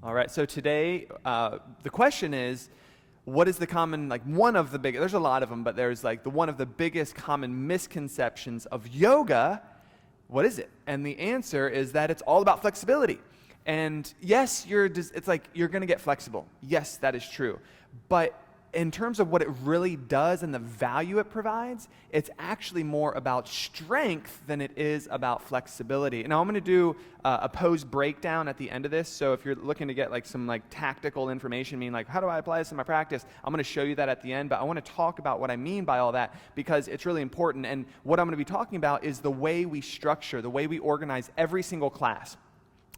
All right, so today the question is, what is the common, one of the big, there's a lot of them, but there's one of the biggest common misconceptions of yoga. What is it? And the answer is that it's all about flexibility. And yes, it's like you're going to get flexible. Yes, that is true. But in terms of what it really does and the value it provides, it's actually more about strength than it is about flexibility. Now I'm going to do a pose breakdown at the end of this. So if you're looking to get some tactical information, meaning how do I apply this in my practice, I'm going to show you that at the end. But I want to talk about what I mean by all that because it's really important. And what I'm going to be talking about is the way we structure, the way we organize every single class.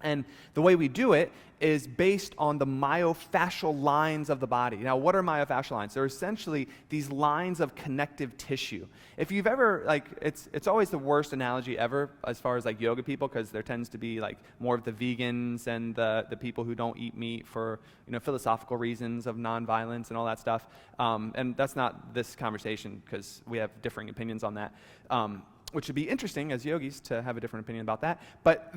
And the way we do it is based on the myofascial lines of the body. Now, what are myofascial lines? They're essentially these lines of connective tissue. If you've ever, it's always the worst analogy ever as far as yoga people, because there tends to be more of the vegans and the people who don't eat meat for philosophical reasons of nonviolence and all that stuff. And that's not this conversation because we have differing opinions on that, which would be interesting as yogis to have a different opinion about that. But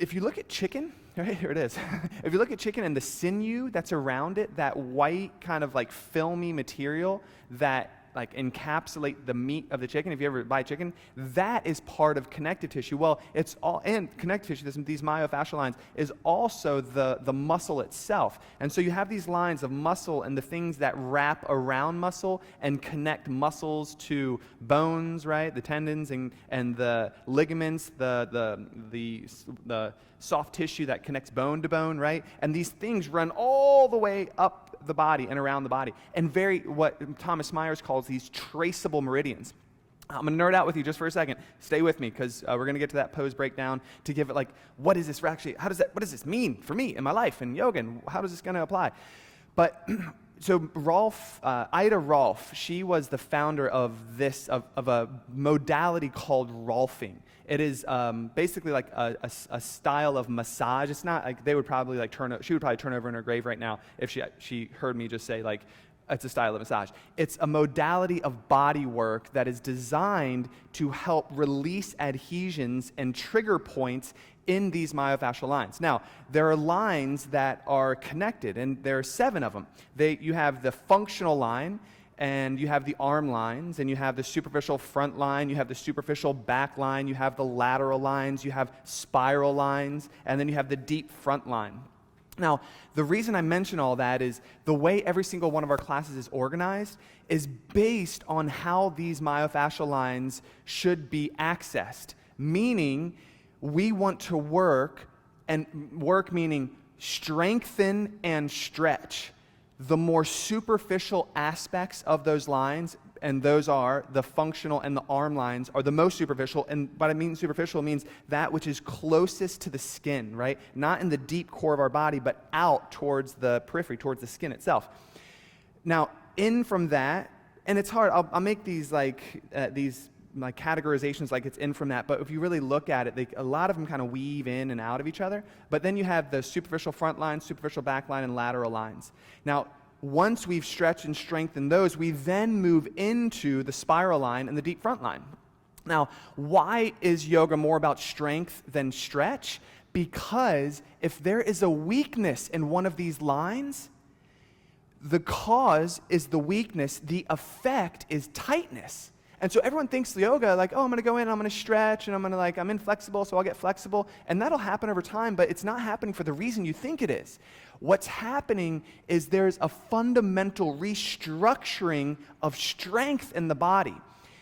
if you look at chicken, right here it is. If you look at chicken and the sinew that's around it, that white kind of filmy material that encapsulate the meat of the chicken, if you ever buy chicken, that is part of connective tissue. Well, it's all, and connective tissue, these myofascial lines, is also the muscle itself. And so you have these lines of muscle and the things that wrap around muscle and connect muscles to bones, right? The tendons and the ligaments, the soft tissue that connects bone to bone, right? And these things run all the way up the body and around the body, and what Thomas Myers calls these traceable meridians. I'm going to nerd out with you just for a second. Stay with me because we're going to get to that pose breakdown to give it what is this actually, what does this mean for me in my life in yoga, and how is this going to apply? But so Ida Rolf, she was the founder of a modality called Rolfing. It is basically a style of massage. It's not they would probably she would probably turn over in her grave right now if she heard me just say it's a style of massage. It's a modality of body work that is designed to help release adhesions and trigger points in these myofascial lines. Now, there are lines that are connected, and there are 7 of them. You have the functional line, and you have the arm lines, and you have the superficial front line, you have the superficial back line, you have the lateral lines, you have spiral lines, and then you have the deep front line. Now, the reason I mention all that is the way every single one of our classes is organized is based on how these myofascial lines should be accessed, meaning we want to work meaning strengthen and stretch the more superficial aspects of those lines, and those are the functional and the arm lines are the most superficial. And what I mean superficial means that which is closest to the skin, right? Not in the deep core of our body, but out towards the periphery, towards the skin itself. Now, in from that, and it's hard, I'll make these categorizations it's in from that, but if you really look at it, a lot of them kind of weave in and out of each other. But then you have the superficial front line, superficial back line, and lateral lines. Now, once we've stretched and strengthened those, we then move into the spiral line and the deep front line. Now, why is yoga more about strength than stretch? Because if there is a weakness in one of these lines, the cause is the weakness, the effect is tightness. And so everyone thinks yoga, oh, I'm going to go in, I'm going to stretch, and I'm inflexible, so I'll get flexible. And that'll happen over time, but it's not happening for the reason you think it is. What's happening is there's a fundamental restructuring of strength in the body.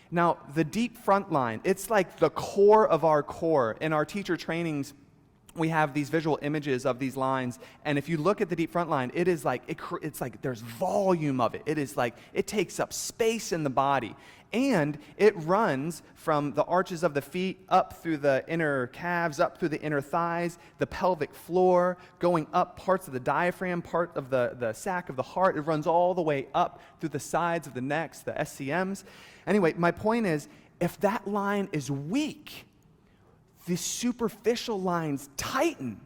Now, the deep front line, it's like the core of our core. In our teacher trainings, we have these visual images of these lines, and if you look at the deep front line, it is it's like there's volume of it. It is it takes up space in the body, and it runs from the arches of the feet up through the inner calves, up through the inner thighs, the pelvic floor, going up parts of the diaphragm, part of the sac of the heart. It runs all the way up through the sides of the necks, the SCMs. Anyway, my point is, if that line is weak, the superficial lines tighten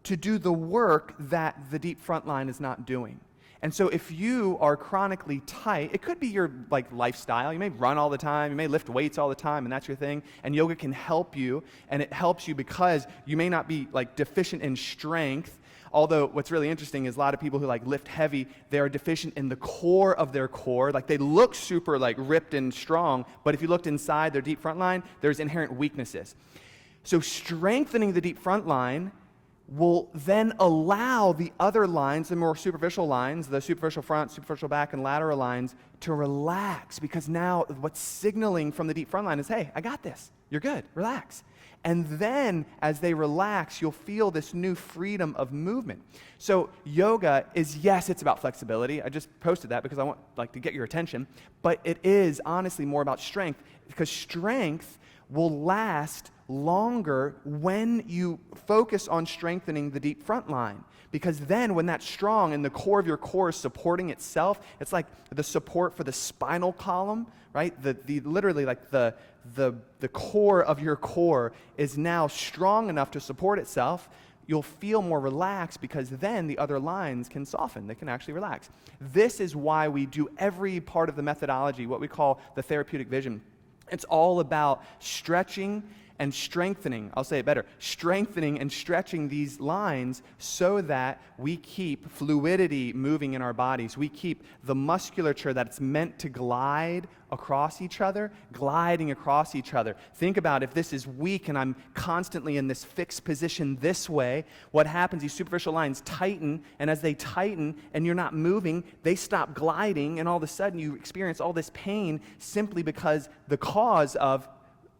to do the work that the deep front line is not doing. And so if you are chronically tight, it could be your like lifestyle. You may run all the time, you may lift weights all the time, and that's your thing. And yoga can help you, and it helps you because you may not be like deficient in strength. Although what's really interesting is a lot of people who like lift heavy, they are deficient in the core of their core. Like they look super like ripped and strong, but if you looked inside their deep front line, there's inherent weaknesses. So strengthening the deep front line will then allow the other lines, the more superficial lines, the superficial front, superficial back, and lateral lines to relax, because now what's signaling from the deep front line is, hey, I got this. You're good. Relax. And then as they relax, you'll feel this new freedom of movement. So yoga is, yes, it's about flexibility. I just posted that because I want like to get your attention, but it is honestly more about strength, because strength will last longer when you focus on strengthening the deep front line. Because then when that's strong and the core of your core is supporting itself, it's like the support for the spinal column, right? Literally like the core of your core is now strong enough to support itself. You'll feel more relaxed because then the other lines can soften. They can actually relax. This is why we do every part of the methodology, what we call the therapeutic vision. It's all about stretching and strengthening, I'll say it better, strengthening and stretching these lines so that we keep fluidity moving in our bodies. We keep the musculature that's meant to glide across each other, gliding across each other. Think about if this is weak and I'm constantly in this fixed position this way, what happens, these superficial lines tighten, and as they tighten and you're not moving, they stop gliding, and all of a sudden you experience all this pain simply because the cause of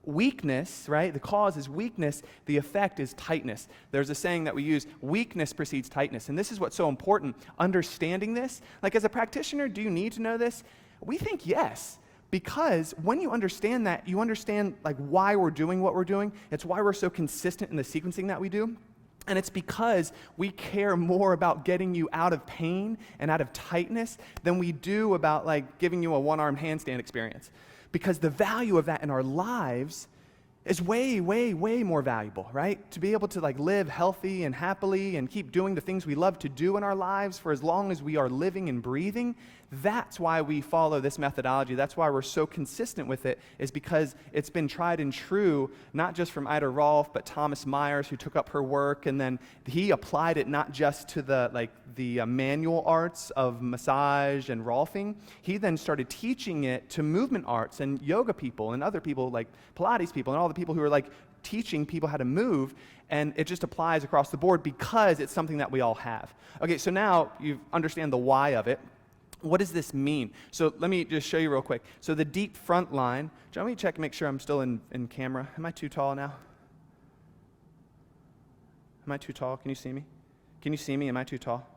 weakness, right? The cause is weakness. The effect is tightness. There's a saying that we use, weakness precedes tightness. And this is what's so important, understanding this. Like as a practitioner, do you need to know this? We think yes. Because when you understand that, you understand like why we're doing what we're doing. It's why we're so consistent in the sequencing that we do. And it's because we care more about getting you out of pain and out of tightness than we do about like giving you a one-armed handstand experience. Because the value of that in our lives is way, way, way more valuable, right? To be able to like live healthy and happily and keep doing the things we love to do in our lives for as long as we are living and breathing, that's why we follow this methodology. That's why we're so consistent with it, is because it's been tried and true, not just from Ida Rolf, but Thomas Myers, who took up her work, and then he applied it not just to the manual arts of massage and Rolfing. He then started teaching it to movement arts and yoga people and other people like Pilates people and all the people who are like teaching people how to move, and it just applies across the board because it's something that we all have. Okay, so now you understand the why of it. What does this mean? So let me just show you real quick. So the deep front line, John, let me check and make sure I'm still in camera. Am I too tall now? Am I too tall? Can you see me? Can you see me? Am I too tall?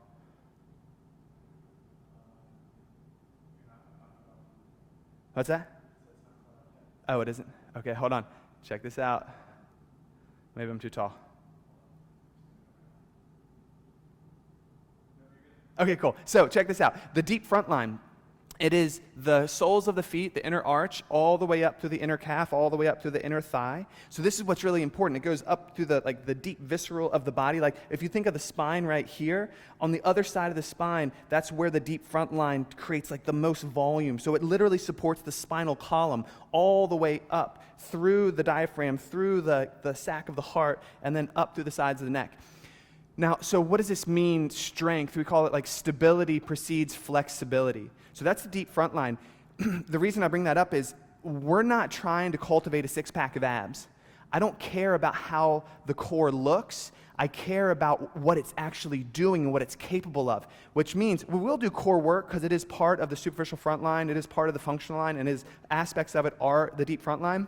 What's that? Oh, it isn't? Okay, hold on. Check this out. Maybe I'm too tall. Okay, cool. So check this out. The deep front line, it is the soles of the feet, the inner arch, all the way up through the inner calf, all the way up through the inner thigh. So this is what's really important. It goes up through the deep visceral of the body. Like if you think of the spine right here, on the other side of the spine, that's where the deep front line creates like the most volume. So it literally supports the spinal column all the way up through the diaphragm, through the sac of the heart, and then up through the sides of the neck. Now, so what does this mean, strength? We call it like stability precedes flexibility. So that's the deep front line. The reason I bring that up is we're not trying to cultivate a six-pack of abs. I don't care about how the core looks. I care about what it's actually doing and what it's capable of, which means we will do core work because it is part of the superficial front line, it is part of the functional line, and aspects of it are the deep front line.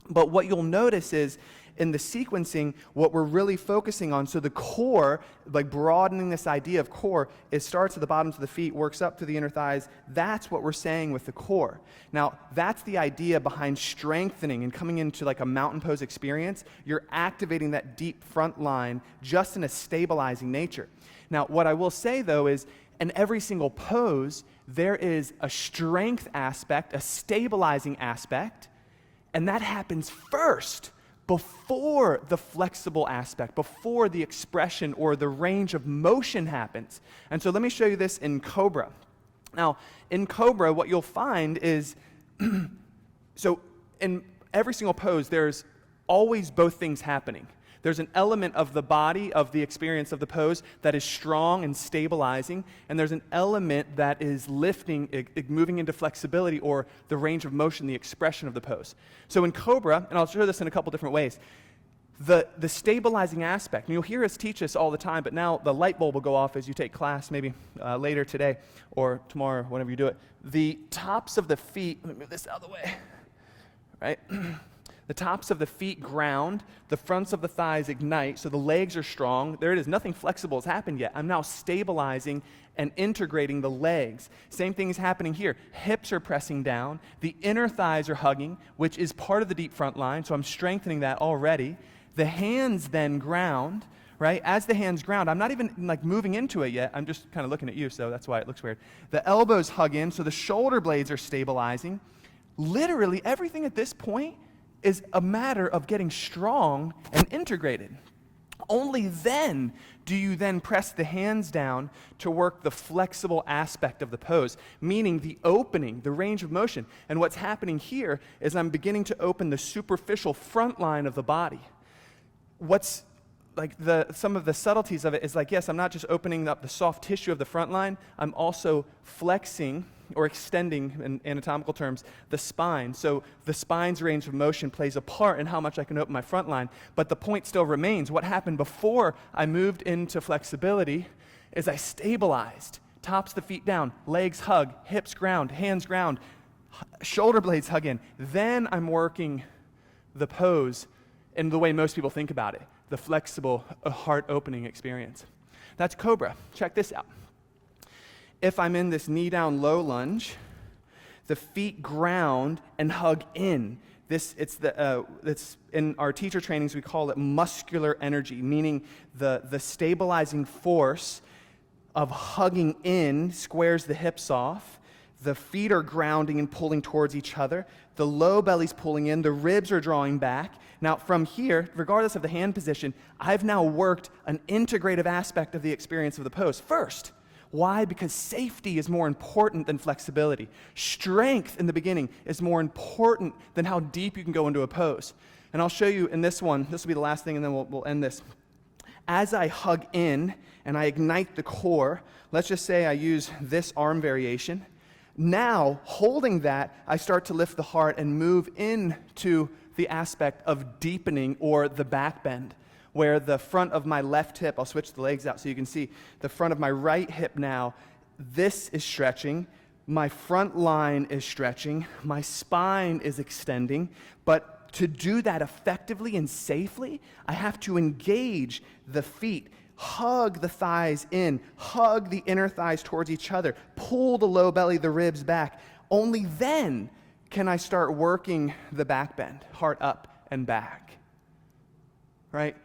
But what you'll notice is in the sequencing, what we're really focusing on, so the core, like broadening this idea of core, it starts at the bottoms of the feet, works up to the inner thighs. That's what we're saying with the core. Now, that's the idea behind strengthening and coming into like a mountain pose experience. You're activating that deep front line just in a stabilizing nature. Now, what I will say though is, in every single pose, there is a strength aspect, a stabilizing aspect, and that happens first before the flexible aspect, before the expression or the range of motion happens. And so let me show you this in Cobra. Now, in Cobra, what you'll find is, so in every single pose, there's always both things happening. There's an element of the body, of the experience of the pose, that is strong and stabilizing, and there's an element that is lifting, moving into flexibility or the range of motion, the expression of the pose. So in Cobra, and I'll show this in a couple different ways, the stabilizing aspect, and you'll hear us teach this all the time, but now the light bulb will go off as you take class, maybe later today or tomorrow, whenever you do it. The tops of the feet, let me move this out of the way, right? The tops of the feet ground, the fronts of the thighs ignite, so the legs are strong. There it is, nothing flexible has happened yet. I'm now stabilizing and integrating the legs. Same thing is happening here. Hips are pressing down, the inner thighs are hugging, which is part of the deep front line, so I'm strengthening that already. The hands then ground, right? As the hands ground, I'm not even like moving into it yet. I'm just kind of looking at you, so that's why it looks weird. The elbows hug in, so the shoulder blades are stabilizing. Literally everything at this point is a matter of getting strong and integrated. Only then do you then press the hands down to work the flexible aspect of the pose, meaning the opening, the range of motion. And what's happening here is I'm beginning to open the superficial front line of the body. What's like some of the subtleties of it is like, yes, I'm not just opening up the soft tissue of the front line, I'm also flexing or extending, in anatomical terms, the spine. So the spine's range of motion plays a part in how much I can open my front line, but the point still remains. What happened before I moved into flexibility is I stabilized. Tops of the feet down, legs hug, hips ground, hands ground, shoulder blades hug in. Then I'm working the pose in the way most people think about it, the flexible, heart-opening experience. That's Cobra. Check this out. If I'm in this knee-down low lunge, the feet ground and hug in. It's in our teacher trainings, we call it muscular energy, meaning the stabilizing force of hugging in squares the hips off. The feet are grounding and pulling towards each other. The low belly's pulling in. The ribs are drawing back. Now, from here, regardless of the hand position, I've now worked an integrative aspect of the experience of the pose first. Why? Because safety is more important than flexibility. Strength in the beginning is more important than how deep you can go into a pose. And I'll show you in this one, this will be the last thing, and then we'll end this. As I hug in and I ignite the core, let's just say I use this arm variation. Now, holding that, I start to lift the heart and move into the aspect of deepening or the back bend, where the front of my left hip, I'll switch the legs out so you can see, the front of my right hip now, this is stretching, my front line is stretching, my spine is extending, but to do that effectively and safely, I have to engage the feet, hug the thighs in, hug the inner thighs towards each other, pull the low belly, the ribs back. Only then can I start working the back bend, heart up and back, right?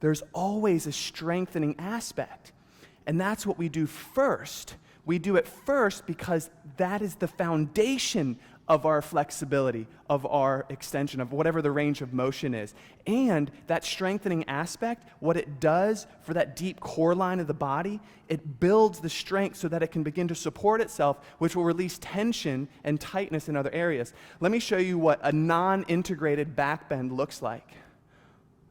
There's always a strengthening aspect, and that's what we do first. We do it first because that is the foundation of our flexibility, of our extension, of whatever the range of motion is. And that strengthening aspect, what it does for that deep core line of the body, it builds the strength so that it can begin to support itself, which will release tension and tightness in other areas. Let me show you what a non-integrated back bend looks like.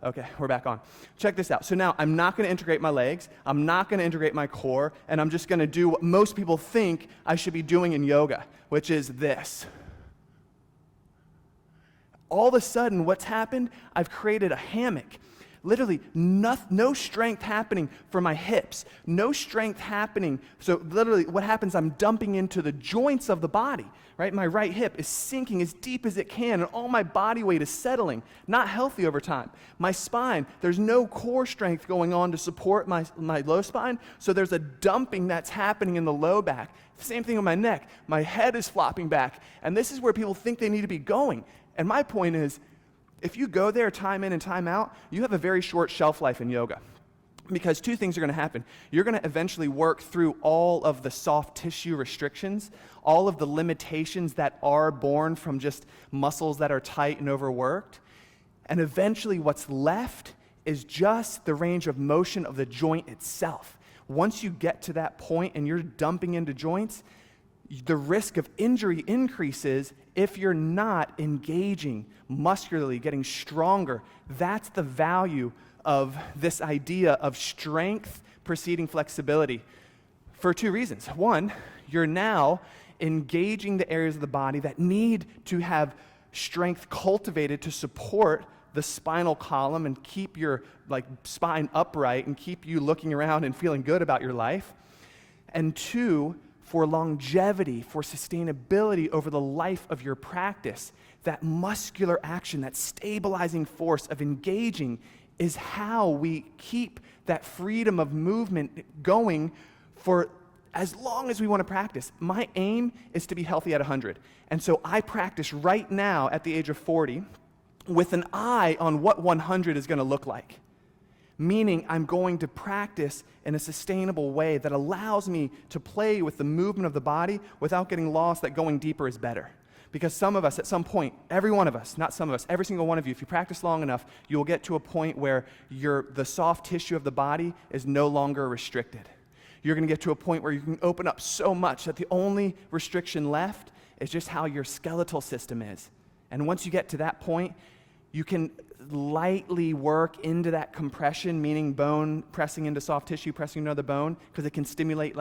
Okay, we're back on. Check this out. So now I'm not going to integrate my legs, I'm not going to integrate my core, and I'm just going to do what most people think I should be doing in yoga, which is this. All of a sudden, what's happened? I've created a hammock. Literally, no strength happening for my hips. No strength happening. So literally, what happens, I'm dumping into the joints of the body, right? My right hip is sinking as deep as it can, and all my body weight is settling. Not healthy over time. My spine, there's no core strength going on to support my low spine, so there's a dumping that's happening in the low back. Same thing with my neck. My head is flopping back, and this is where people think they need to be going. And my point is, if you go there time in and time out, you have a very short shelf life in yoga. Because two things are going to happen. You're going to eventually work through all of the soft tissue restrictions, all of the limitations that are born from just muscles that are tight and overworked. And eventually what's left is just the range of motion of the joint itself. Once you get to that point and you're dumping into joints, the risk of injury increases if you're not engaging muscularly, getting stronger. That's the value of this idea of strength preceding flexibility for two reasons. One, you're now engaging the areas of the body that need to have strength cultivated to support the spinal column and keep your spine upright and keep you looking around and feeling good about your life. And two, for longevity, for sustainability over the life of your practice, that muscular action, that stabilizing force of engaging is how we keep that freedom of movement going for as long as we want to practice. My aim is to be healthy at 100. And so I practice right now at the age of 40 with an eye on what 100 is going to look like. Meaning I'm going to practice in a sustainable way that allows me to play with the movement of the body without getting lost that going deeper is better. Because some of us at some point, every one of us, not some of us, every single one of you, if you practice long enough, you will get to a point where the soft tissue of the body is no longer restricted. You're going to get to a point where you can open up so much that the only restriction left is just how your skeletal system is. And once you get to that point, you can lightly work into that compression, meaning bone pressing into soft tissue, pressing into the bone, because it can stimulate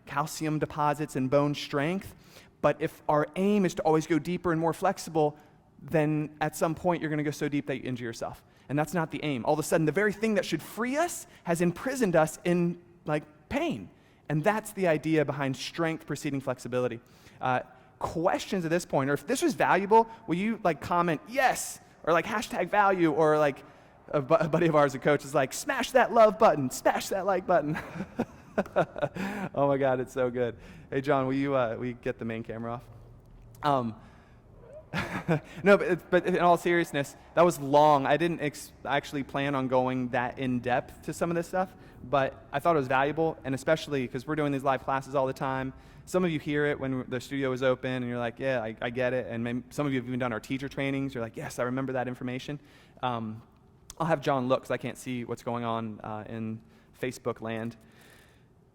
calcium deposits and bone strength. But if our aim is to always go deeper and more flexible, then at some point you're going to go so deep that you injure yourself. And that's not the aim. All of a sudden, the very thing that should free us has imprisoned us in pain. And that's the idea behind strength preceding flexibility. Questions at this point, or if this was valuable, will you comment yes, or hashtag value, or a buddy of ours, a coach, is smash that love button, smash that like button. Oh my God, it's so good. Hey John, will you get the main camera off? No, but in all seriousness, that was long. I didn't actually plan on going that in depth to some of this stuff, but I thought it was valuable, and especially because we're doing these live classes all the time. Some of you hear it when the studio is open, and you're like, yeah, I get it. And maybe some of you have even done our teacher trainings. You're like, yes, I remember that information. I'll have John look, because I can't see what's going on in Facebook land.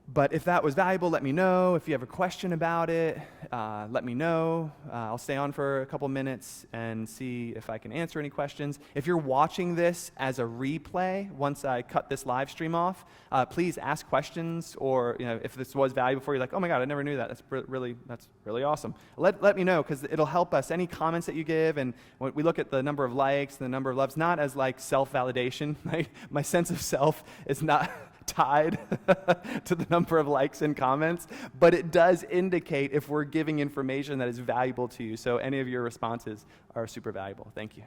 But if that was valuable, let me know. If you have a question about it, let me know. I'll stay on for a couple minutes and see if I can answer any questions. If you're watching this as a replay, once I cut this live stream off, please ask questions, or if this was valuable for you, oh my God, I never knew that. That's really awesome. Let me know, because it'll help us. Any comments that you give, and when we look at the number of likes, the number of loves, not as self-validation. My sense of self is not tied to the number of likes and comments, but it does indicate if we're giving information that is valuable to you. So any of your responses are super valuable. Thank you.